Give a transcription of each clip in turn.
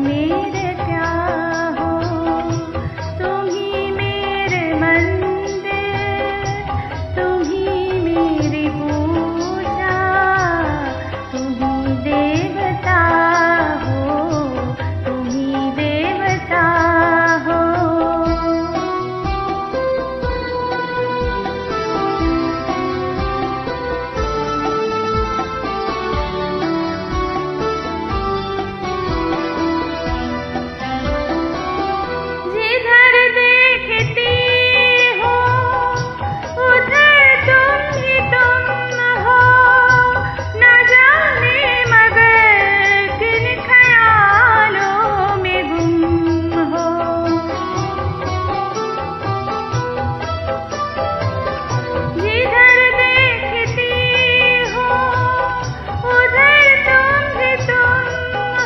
मेरे क्या हो, तुम ही मेरे मंदिर, तुम ही मेरी पूजा, तुम ही देवता हो, तुम ही देवता हो। जिधर देखती हो उधर तुम ही तुम हो, न जाने मगर किन ख्यालों में गुम हो। जिधर देखती हो उधर तुम ही तुम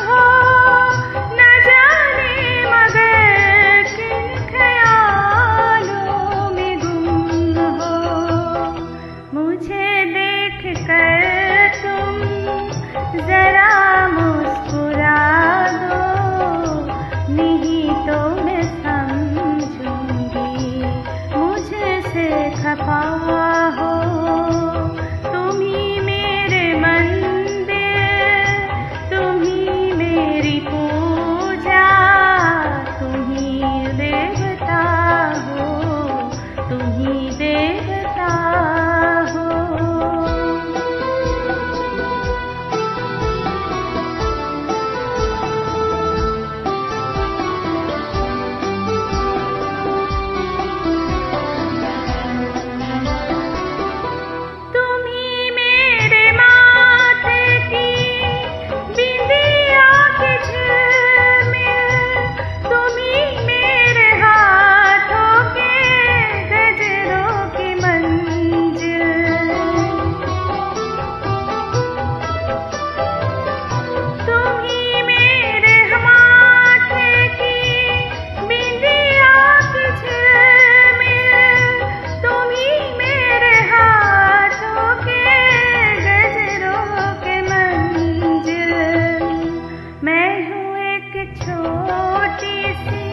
हो, न जाने मगर किन ख्यालों में गुम हो। मुझे देख कर तुम जरा मुस्कुरा दो, नहीं तो मैं समझूंगी मुझसे खफा हो। तुम ही मेरे मंदिर, तुम ही मेरी पूजा, तुम ही देवता हो, तुम ही देवता हो। तुम ही मेरे माथे की बिंदिया की झिलमिल, तुम ही मेरे हाथों के गजरों की मंजिल। तुम ही मेरे माथे की बिंदिया की झिलमिल, तुम ही मेरे हाथों के गजरों के मंजिल। मैं हूँ एक छोटी सी